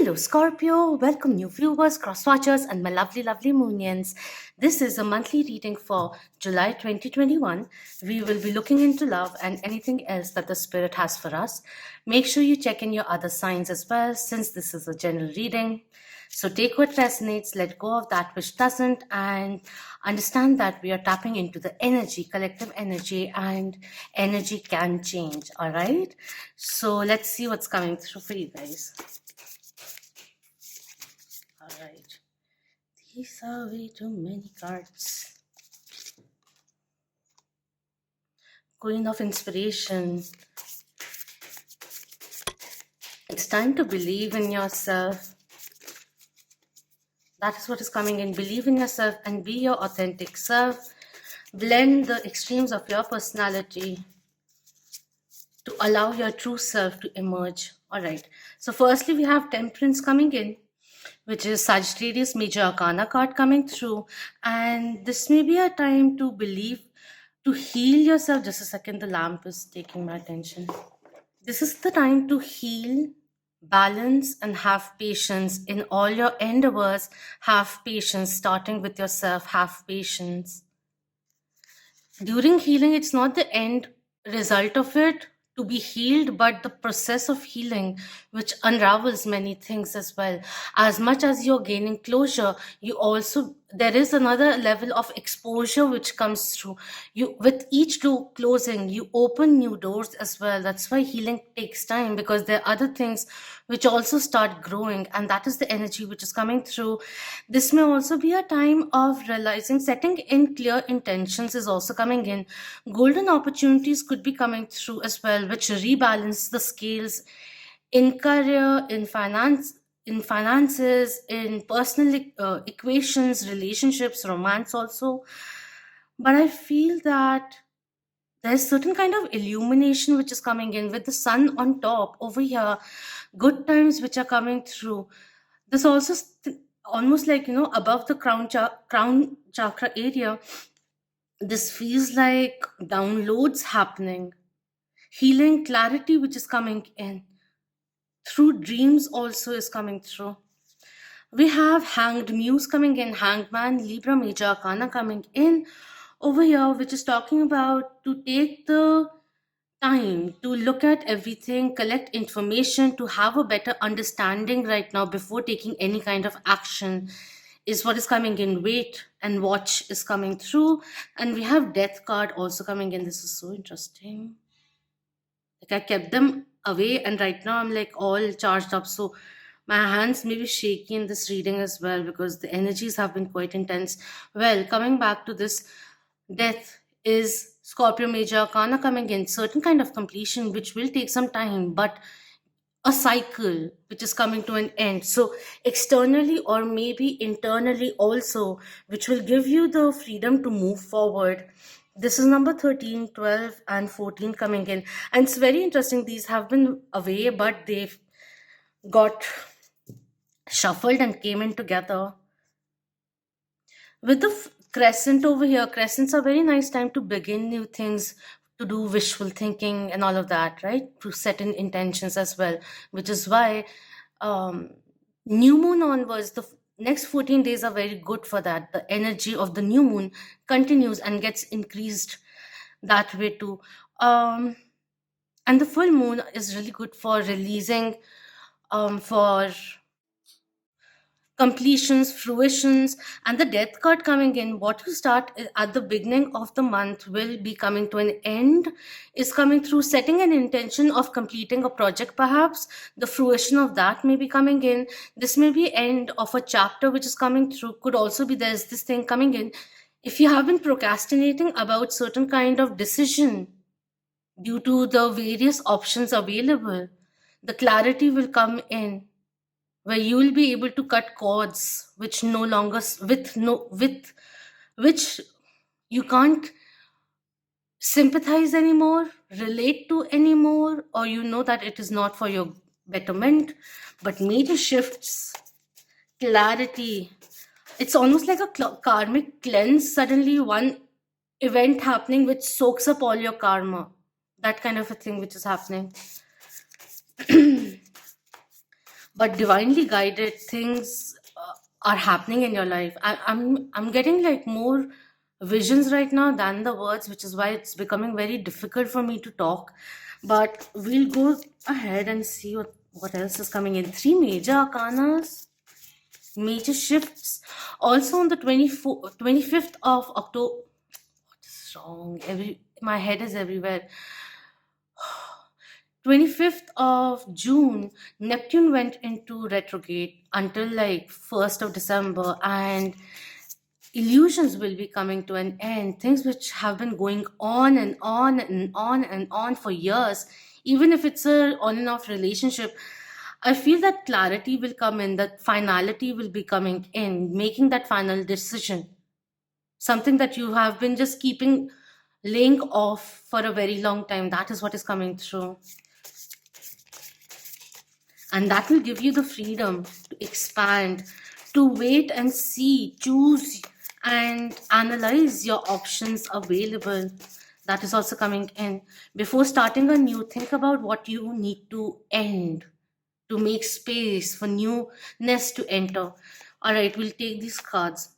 Hello, Scorpio. Welcome, new viewers, cross watchers, and my lovely, lovely Moonians. This is a monthly reading for July 2021. We will be looking into love and anything else that the Spirit has for us. Make sure you check in your other signs as well, since this is a general reading. So take what resonates, let go of that which doesn't, and understand that we are tapping into the energy, collective energy, and energy can change. All right. So let's see what's coming through for you guys. All right. These are way too many cards. Queen of Inspiration. It's time to believe in yourself. That is what is coming in. Believe in yourself and be your authentic self. Blend the extremes of your personality to allow your true self to emerge. All right. So firstly, we have Temperance coming in, which is Sagittarius Major Arcana card coming through. And this may be a time to believe, to heal yourself. Just a second, the lamp is taking my attention. This is the time to heal, balance, and have patience in all your endeavors. Have patience, starting with yourself. Have patience. During healing, it's not the end result of it to be healed, but the process of healing, which unravels many things as well. As much as you're gaining closure, there is another level of exposure which comes through. You, with each door closing, you open new doors as well. That's why healing takes time, because there are other things which also start growing, and that is the energy which is coming through. This may also be a time of realizing, setting in clear intentions is also coming in. Golden opportunities could be coming through as well, which rebalance the scales in career, in finances, in personal equations, relationships, romance also. But I feel that there's certain kind of illumination which is coming in with the sun on top over here. Good times which are coming through. This also almost like, above the crown chakra area. This feels like downloads happening, healing, clarity which is coming in through dreams also is coming through. We have Hanged Muse coming in, Hangman, Libra Major Arcana coming in over here, which is talking about to take the time to look at everything, collect information, to have a better understanding right now before taking any kind of action is what is coming in. Wait and watch is coming through. And we have Death card also coming in. This is so interesting. Like, I kept them away and right now I'm like all charged up. So my hands may be shaky in this reading as well, because the energies have been quite intense. Well, coming back to this, Death is Scorpio Major Arcana coming in, certain kind of completion which will take some time, but a cycle which is coming to an end. So externally or maybe internally also, which will give you the freedom to move forward. This is number 13, 12, and 14 coming in. And it's very interesting. These have been away, but they've got shuffled and came in together. With the crescent over here, crescents are very nice time to begin new things, to do wishful thinking and all of that, right? To set in intentions as well, which is why new moon onwards, the next 14 days are very good for that. The energy of the new moon continues and gets increased that way too. And the full moon is really good for releasing, for completions, fruitions. And the Death card coming in, what you start at the beginning of the month will be coming to an end, is coming through. Setting an intention of completing a project, perhaps the fruition of that may be coming in. This may be end of a chapter which is coming through. Could also be there's this thing coming in. If you have been procrastinating about certain kind of decision due to the various options available, the clarity will come in, where you will be able to cut cords which no longer with which you can't sympathize anymore, relate to anymore, or you know that it is not for your betterment. But major shifts, clarity, it's almost like a karmic cleanse. Suddenly one event happening which soaks up all your karma, that kind of a thing which is happening. but divinely guided things are happening in your life. I'm getting like more visions right now than the words, which is why it's becoming very difficult for me to talk. But we'll go ahead and see what else is coming in. Three major arcanas, major shifts. Also on the 25th of October. What is wrong? My head is everywhere. 25th of June, Neptune went into retrograde until like 1st of December, and illusions will be coming to an end. Things which have been going on and on and on and on for years, even if it's a on and off relationship, I feel that clarity will come in, that finality will be coming in, making that final decision. Something that you have been just keeping laying off for a very long time. That is what is coming through. And that will give you the freedom to expand, to wait and see, choose, and analyze your options available. That is also coming in. Before starting a new, think about what you need to end to make space for newness to enter. All right, we'll take these cards.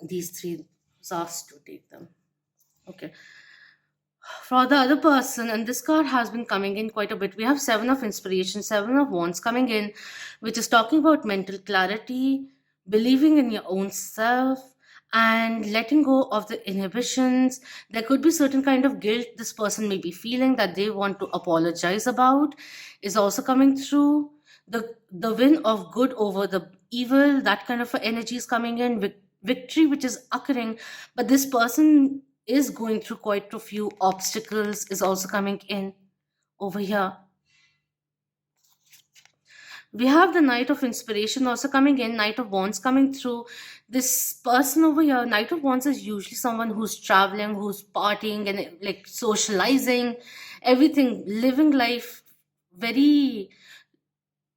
These three was asked to take them. Okay. For the other person, and this card has been coming in quite a bit, we have Seven of Inspiration, Seven of Wands coming in, which is talking about mental clarity, believing in your own self, and letting go of the inhibitions. There could be certain kind of guilt this person may be feeling that they want to apologize about, is also coming through. The win of good over the evil, that kind of energy is coming in, victory which is occurring, but this person is going through quite a few obstacles is also coming in over here. We have the Knight of Inspiration also coming in, Knight of Wands coming through. This person over here, Knight of Wands, is usually someone who's traveling, who's partying and like socializing, everything, living life very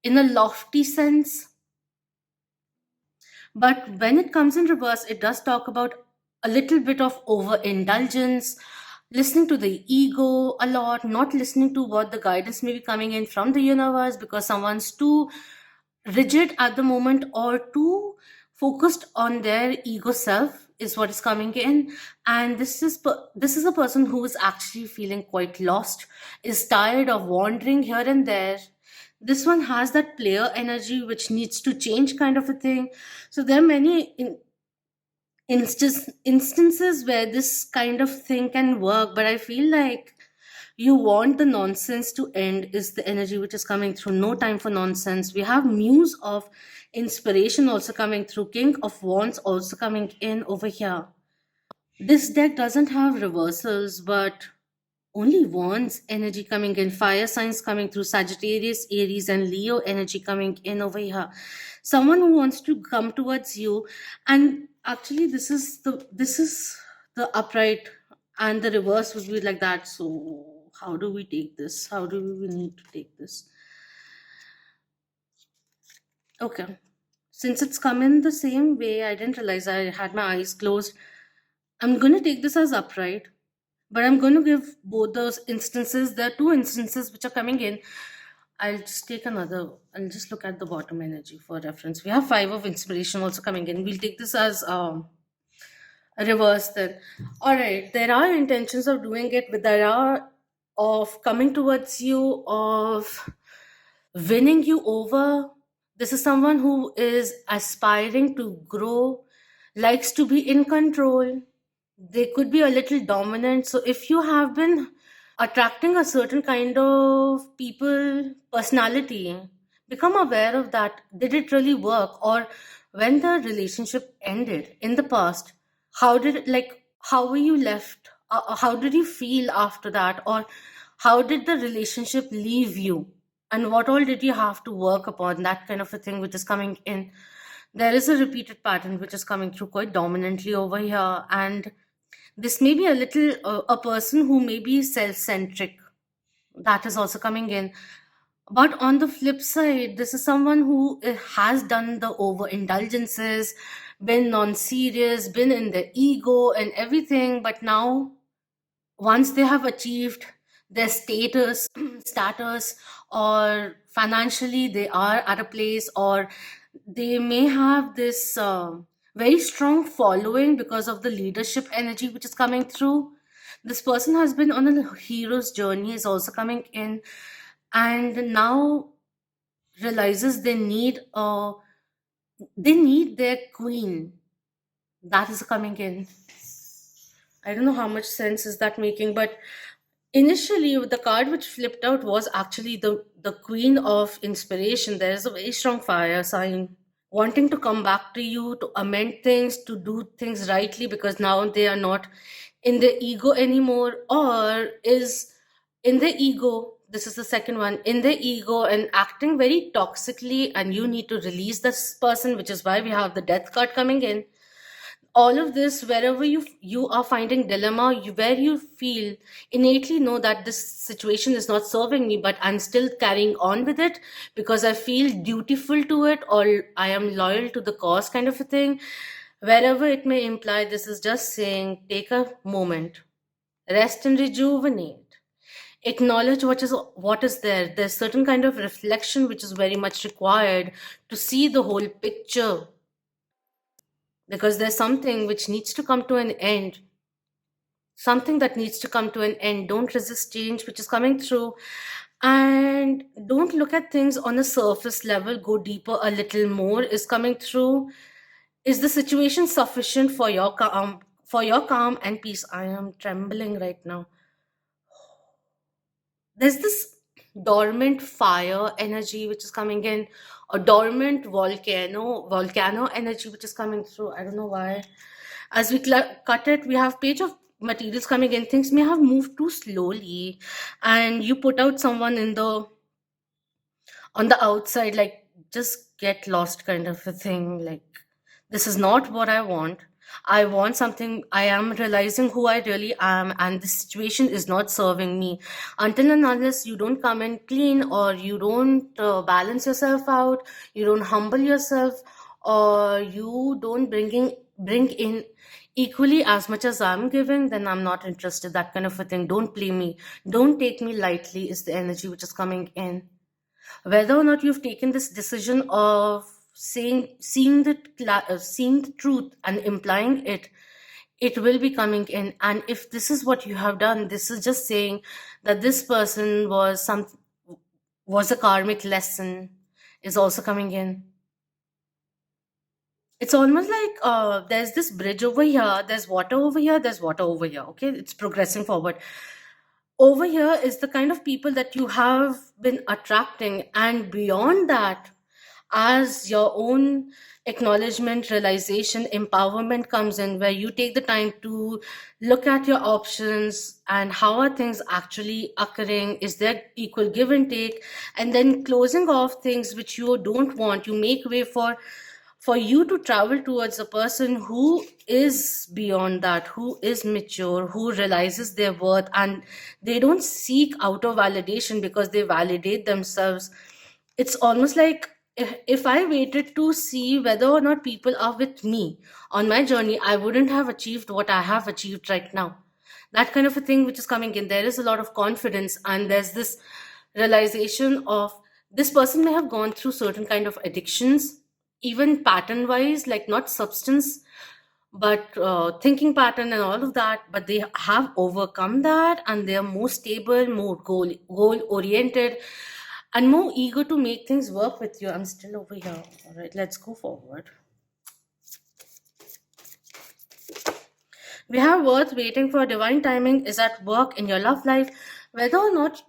in a lofty sense. But when it comes in reverse, it does talk about a little bit of overindulgence, listening to the ego a lot, not listening to what the guidance may be coming in from the universe because someone's too rigid at the moment or too focused on their ego self is what is coming in. And this is a person who is actually feeling quite lost, is tired of wandering here and there. This one has that player energy which needs to change, kind of a thing. So there are many instances where this kind of thing can work, but I feel like you want the nonsense to end is the energy which is coming through. No time for nonsense. We have Muse of Inspiration also coming through, King of Wands also coming in over here. This deck doesn't have reversals, but only Wands energy coming in, fire signs coming through, Sagittarius, Aries, and Leo energy coming in over here. Someone who wants to come towards you, and actually this is the upright, and the reverse would be like that. So how do we take this? How do we need to take this? Okay. Since it's come in the same way, I didn't realize I had my eyes closed. I'm going to take this as upright, but I'm going to give both those instances. There are two instances which are coming in. I'll just take another. I'll just look at the bottom energy for reference. We have Five of Inspiration also coming in. We'll take this as a reverse then. All right. There are intentions of doing it, but there are of coming towards you, of winning you over. This is someone who is aspiring to grow, likes to be in control. They could be a little dominant. So if you have been attracting a certain kind of people personality, become aware of that. Did it really work? Or when the relationship ended in the past, how did it, like, how were you left? How did you feel after that? Or how did the relationship leave you? And what all did you have to work upon? That kind of a thing which is coming in. There is a repeated pattern which is coming through quite dominantly over here. And this may be a little a person who may be self-centric. That is also coming in. But on the flip side, this is someone who has done the overindulgences, been non-serious, been in the ego and everything. But now, once they have achieved, their status, or financially they are at a place, or they may have this very strong following because of the leadership energy which is coming through. This person has been on a hero's journey, is also coming in, and now realizes they need their queen. That is coming in. I don't know how much sense is that making, but initially the card which flipped out was actually the queen of inspiration. There is a very strong fire sign wanting to come back to you, to amend things, to do things rightly, because now they are not in the ego anymore, or is in the ego. This is the second one, in the ego and acting very toxically, and you need to release this person, which is why we have the death card coming in. All of this, wherever you are finding dilemma, where you feel innately know that this situation is not serving me, but I'm still carrying on with it because I feel dutiful to it, or I am loyal to the cause, kind of a thing. Wherever it may imply, this is just saying, take a moment, rest and rejuvenate, acknowledge what is there. There's certain kind of reflection which is very much required to see the whole picture, because there's something which needs to come to an end, something that needs to come to an end. Don't resist change which is coming through, and don't look at things on a surface level. Go deeper a little more is coming through. Is the situation sufficient for your calm and peace? I am trembling right now. There's this dormant fire energy which is coming in, a dormant volcano energy which is coming through. I don't know why. As we cut it, we have page of materials coming in. Things may have moved too slowly, and you put out someone in the on the outside, like, just get lost, kind of a thing. Like, this is not what I want. I want something. I am realizing who I really am, and the situation is not serving me. Until and unless you don't come in clean, or you don't balance yourself out, you don't humble yourself, or you don't bring in equally as much as I'm giving, then I'm not interested. That kind of a thing. Don't play me. Don't take me lightly is the energy which is coming in. Whether or not you've taken this decision of seeing the truth and implying it, it will be coming in. And if this is what you have done, this is just saying that this person was a karmic lesson, is also coming in. It's almost like there's this bridge over here, there's water over here, there's water over here. Okay, it's progressing forward. Over here is the kind of people that you have been attracting, and beyond that, as your own acknowledgement, realization, empowerment comes in, where you take the time to look at your options and how are things actually occurring, is there equal give and take, and then closing off things which you don't want. You make way for you to travel towards a person who is beyond that, who is mature, who realizes their worth, and they don't seek outer validation because they validate themselves. It's almost like, if I waited to see whether or not people are with me on my journey, I wouldn't have achieved what I have achieved right now. That kind of a thing which is coming in. There is a lot of confidence, and there's this realization of, this person may have gone through certain kind of addictions, even pattern wise, like not substance, but thinking pattern and all of that, but they have overcome that, and they are more stable, more goal oriented, and more eager to make things work with you. I'm still over here. All right, let's go forward. We have worth waiting for. Divine timing is at work in your love life, whether or not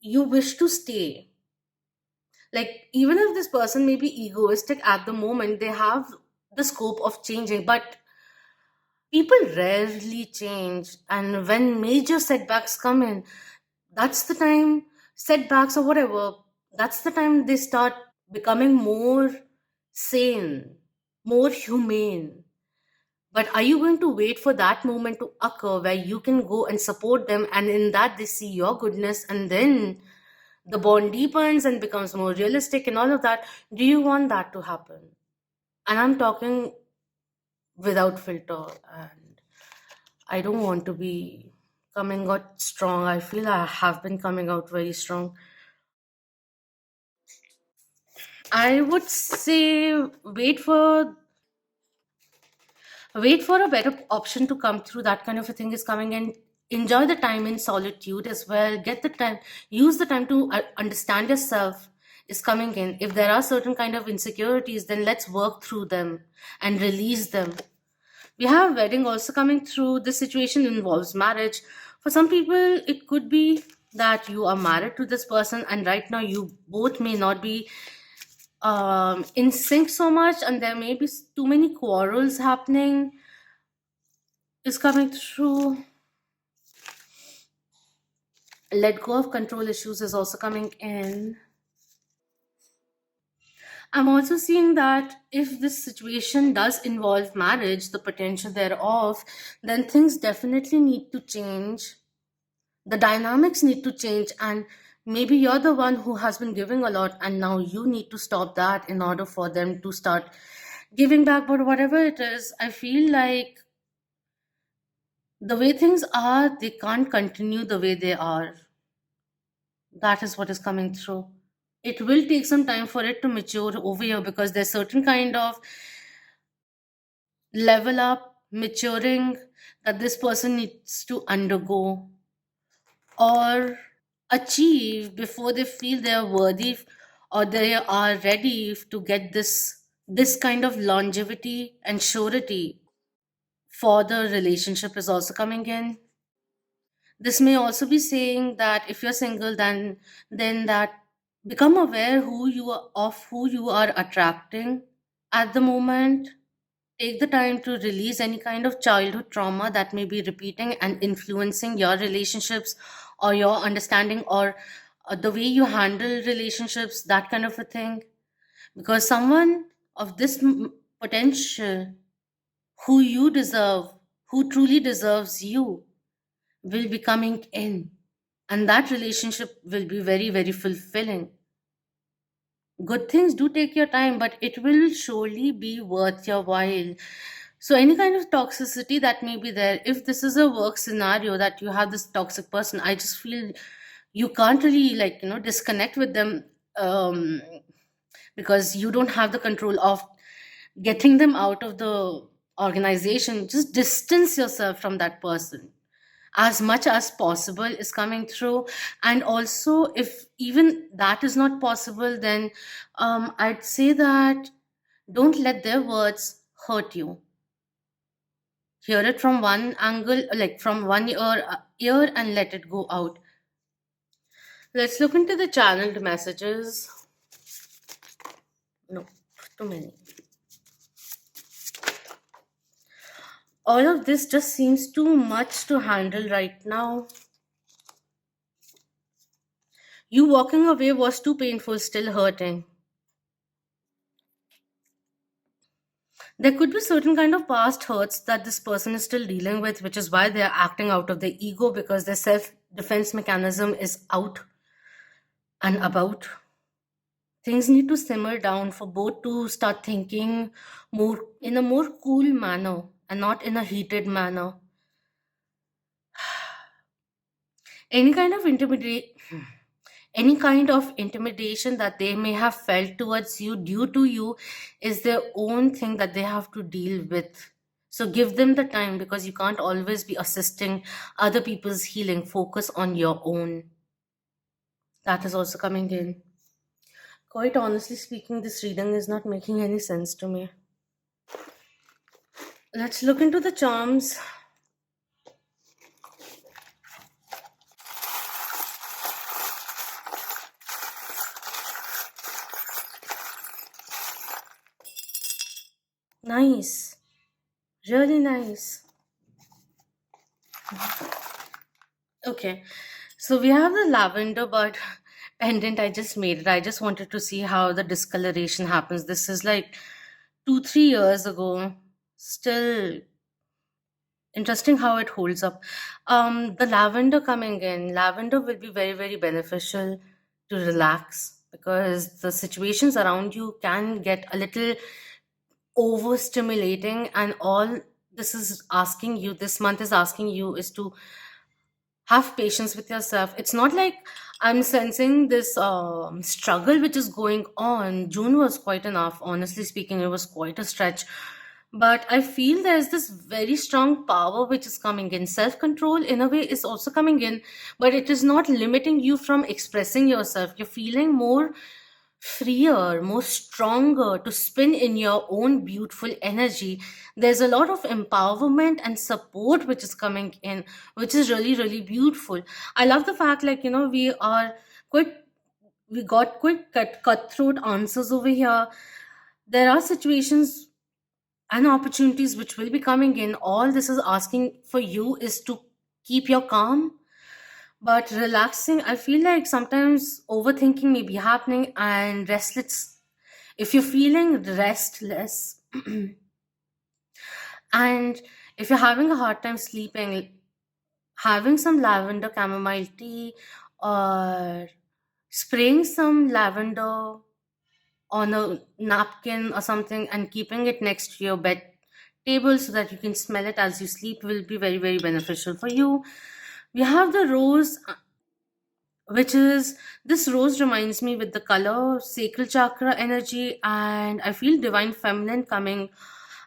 you wish to stay. Like, even if this person may be egoistic at the moment, they have the scope of changing, but people rarely change. And when major setbacks come in, that's the time, setbacks or whatever, that's the time they start becoming more sane, more humane. But are you going to wait for that moment to occur where you can go and support them, and in that they see your goodness, and then the bond deepens and becomes more realistic and all of that? Do you want that to happen? And I'm talking without filter, and I don't want to be coming out strong. I feel I have been coming out very strong. I would say wait for a better option to come through. That kind of a thing is coming in. Enjoy the time in solitude as well. Get the time, use the time to understand yourself is coming in. If there are certain kind of insecurities, then let's work through them and release them. We have wedding also coming through. This situation involves marriage. For some people it could be that you are married to this person and right now you both may not be in sync so much, and there may be too many quarrels happening is coming through. Let go of control issues is also coming in. I'm also seeing that if this situation does involve marriage, the potential thereof, then things definitely need to change. The dynamics need to change, and maybe you're the one who has been giving a lot, and now you need to stop that in order for them to start giving back. But whatever it is, I feel like the way things are, they can't continue the way they are. That is what is coming through. It will take some time for it to mature over here because there's certain kind of level up, maturing that this person needs to undergo or achieve before they feel they are worthy or they are ready to get this kind of longevity and surety for the relationship is also coming in. This may also be saying that if you're single, then that become aware who you are of who you are attracting at the moment. Take the time to release any kind of childhood trauma that may be repeating and influencing your relationships or your understanding or the way you handle relationships, that kind of a thing. Because someone of this potential who you deserve, who truly deserves you, will be coming in, and that relationship will be very, very fulfilling. Good things do take your time, but it will surely be worth your while. So any kind of toxicity that may be there, if this is a work scenario that you have this toxic person, I just feel you can't really, like, disconnect with them, um, because you don't have the control of getting them out of the organization. Just distance yourself from that person as much as possible is coming through. And also, if even that is not possible, then I'd say that don't let their words hurt you. Hear it from one angle, like from one ear, and let it go out. Let's look into the channeled messages. No, too many. All of this just seems too much to handle right now. You walking away was too painful, still hurting. There could be certain kind of past hurts that this person is still dealing with, which is why they are acting out of their ego, because their self defense mechanism is out and about. Things need to simmer down for both to start thinking more in a more cool manner and not in a heated manner. Any kind of any kind of intimidation that they may have felt towards you due to you is their own thing that they have to deal with. So give them the time, because you can't always be assisting other people's healing. Focus on your own. That is also coming in. Quite honestly speaking, this reading is not making any sense to me. Let's look into the charms. Nice. Really nice. Okay. So we have the lavender bud pendant. I just made it. I just wanted to see how the discoloration happens. This is like 2, 3 years ago. Still interesting how it holds up. The lavender coming in, lavender will be very, very beneficial to relax, because the situations around you can get a little overstimulating, and all this is asking you, this month is asking you, is to Have patience with yourself. It's not like I'm sensing this struggle which is going on. June was quite enough, honestly speaking. It was quite a stretch, but I feel there's this very strong power which is coming in. Self control in a way is also coming in, but it is not limiting you from expressing yourself. You're feeling more freer, more stronger to spin in your own beautiful energy. There's a lot of empowerment and support which is coming in, which is really, really beautiful. I love the fact, like, we are quite, we got quite cutthroat answers over here. There are situations and opportunities which will be coming in. All this is asking for you is to keep your calm, but relaxing. I feel like sometimes overthinking may be happening and restless. If you're feeling restless and if you're having a hard time sleeping, having some lavender chamomile tea or spraying some lavender on a napkin or something and keeping it next to your bed table so that you can smell it as you sleep will be very, very beneficial for you. We have the rose, which is, this rose reminds me with the color sacral chakra energy, and I feel divine feminine coming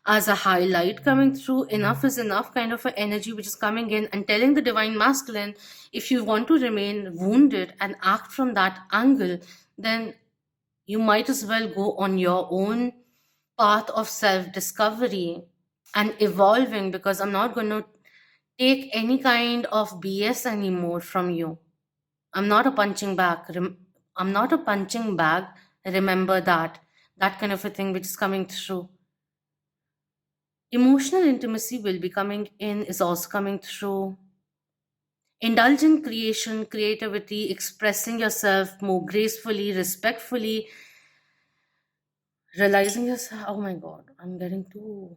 as a highlight coming through. Enough is enough kind of an energy which is coming in and telling the divine masculine, if you want to remain wounded and act from that angle, then you might as well go on your own path of self discovery and evolving, because I'm not going to take any kind of BS anymore from you. I'm not a punching bag. I'm not a punching bag. Remember that. That kind of a thing which is coming through. Emotional intimacy will be coming in, is also coming through. Indulgent creation, creativity, expressing yourself more gracefully, respectfully, realizing yourself. Oh my God, I'm getting too.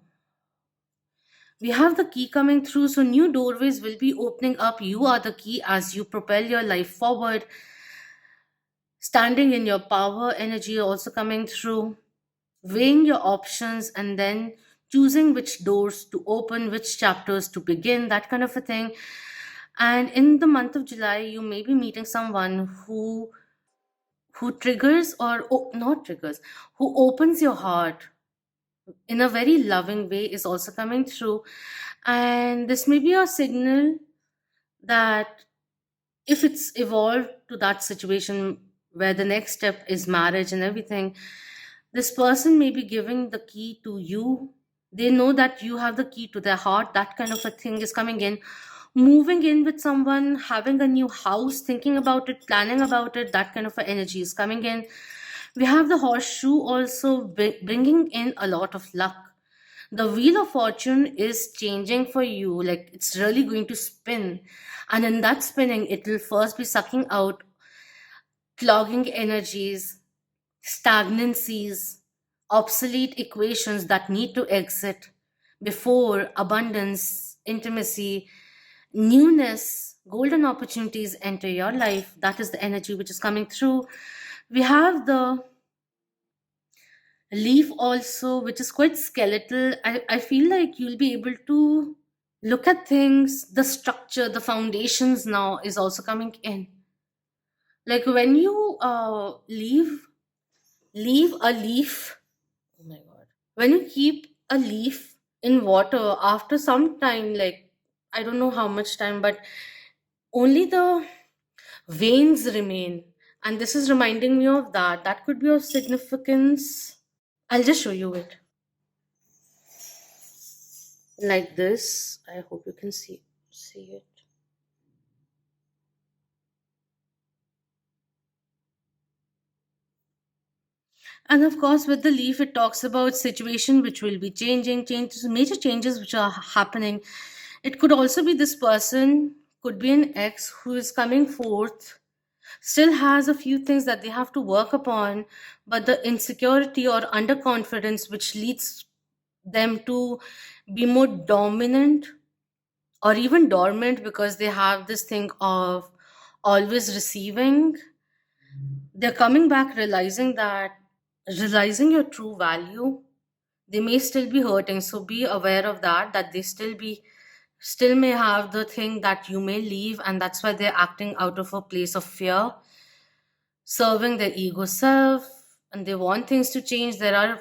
We have the key coming through, so new doorways will be opening up. You are the key as you propel your life forward. Standing in your power energy also coming through, weighing your options and then choosing which doors to open, which chapters to begin, that kind of a thing. And in the month of July, you may be meeting someone who triggers, or not triggers, who opens your heart in a very loving way is also coming through. And this may be a signal that if it's evolved to that situation where the next step is marriage and everything, this person may be giving the key to you. They know that you have the key to their heart. That kind of a thing is coming in. Moving in with someone, having a new house, thinking about it, planning about it, that kind of a energy is coming in. We have the horseshoe also bringing in a lot of luck. The wheel of fortune is changing for you, like it's really going to spin, and in that spinning it will first be sucking out clogging energies, stagnancies, obsolete equations that need to exit before abundance, intimacy, newness, golden opportunities enter your life. That is the energy which is coming through. We have the leaf also, which is quite skeletal. I feel like you'll be able to look at things, the structure, the foundations now is also coming in. Like when you leave a leaf, oh my God, when you keep a leaf in water after some time, like I don't know how much time, but only the veins remain. And this is reminding me of that. That could be of significance. I'll just show you it. Like this. I hope you can see it. And of course, with the leaf, it talks about situation which will be changing, changes, major changes which are happening. It could also be this person, could be an ex who is coming forth, still has a few things that they have to work upon, but the insecurity or underconfidence which leads them to be more dominant or even dormant, because they have this thing of always receiving. They're coming back realizing your true value. They may still be hurting, so be aware of that, that they still be still may have the thing that you may leave, and that's why they're acting out of a place of fear, serving their ego self, and they want things to change. There are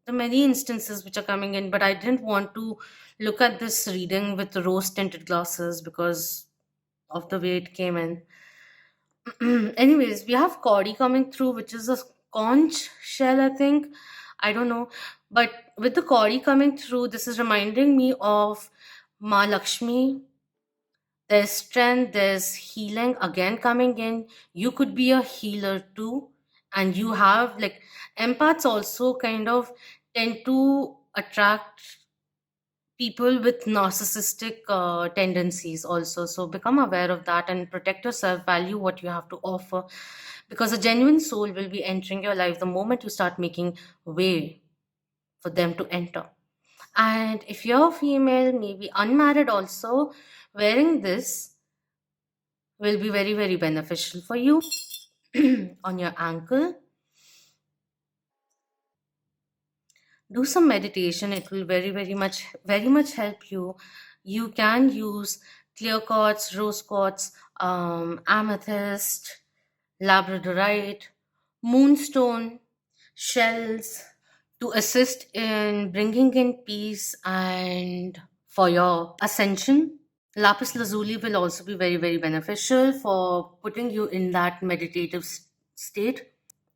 the many instances which are coming in, but I didn't want to look at this reading with rose tinted glasses because of the way it came in. Anyways, we have Cody coming through, which is a conch shell, I think. I don't know. But with the Cody coming through, this is reminding me of Ma Lakshmi. There's strength, there's healing again coming in. You could be a healer too. And you have like empaths also kind of tend to attract people with narcissistic tendencies also. So become aware of that and protect yourself, value what you have to offer, because a genuine soul will be entering your life the moment you start making way for them to enter. And if you're female, maybe unmarried also, wearing this will be very, very beneficial for you on your ankle. Do some meditation. It will very much help you. You can use clear quartz, rose quartz, amethyst, labradorite, moonstone, shells to assist in bringing in peace and for your ascension. Lapis lazuli will also be very, very beneficial for putting you in that meditative state.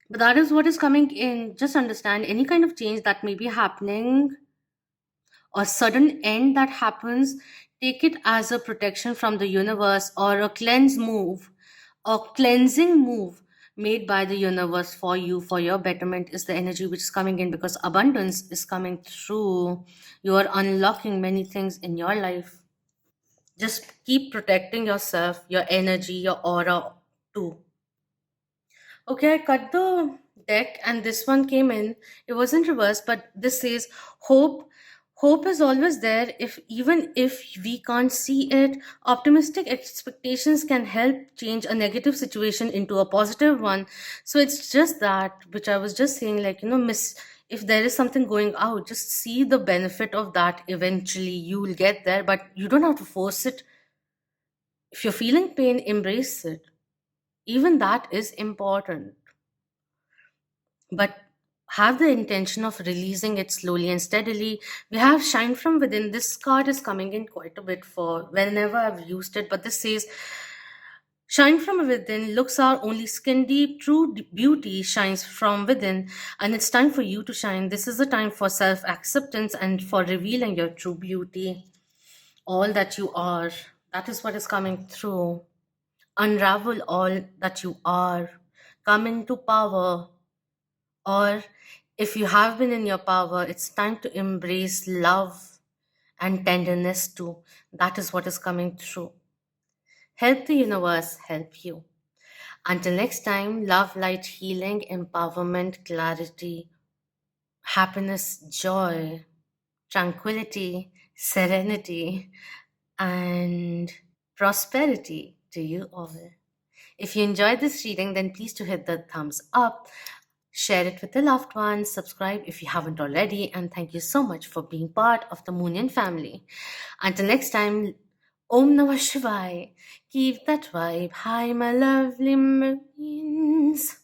But that is what is coming in. Just understand any kind of change that may be happening or sudden end that happens, take it as a protection from the universe or a cleanse move or cleansing move made by the universe for you, for your betterment is the energy which is coming in, because abundance is coming through. You are unlocking many things in your life. Just keep protecting yourself, your energy, your aura too. Okay, I cut the deck and this one came in. It wasn't reversed, but this says hope. Hope is always there, if even if we can't see it. Optimistic expectations can help change a negative situation into a positive one. So it's just that which I was just saying, like, miss, if there is something going out, just see the benefit of that. Eventually you will get there, but you don't have to force it. If you're feeling pain, embrace it. Even that is important, but have the intention of releasing it slowly and steadily. We have shine from within. This card is coming in quite a bit for whenever I've used it, but this says shine from within. Looks are only skin deep. True beauty shines from within, and it's time for you to shine. This is a time for self acceptance and for revealing your true beauty, all that you are. That is what is coming through. Unravel all that you are. Come into power. Or if you have been in your power, it's time to embrace love and tenderness too. That is what is coming through. Help the universe help you. Until next time, love, light, healing, empowerment, clarity, happiness, joy, tranquility, serenity, and prosperity to you all. If you enjoyed this reading, then please to hit the thumbs up. Share it with the loved ones, subscribe if you haven't already, and thank you so much for being part of the Moonian family. Until next time, Om Namah Shivaya. Keep that vibe high, my lovely Marines.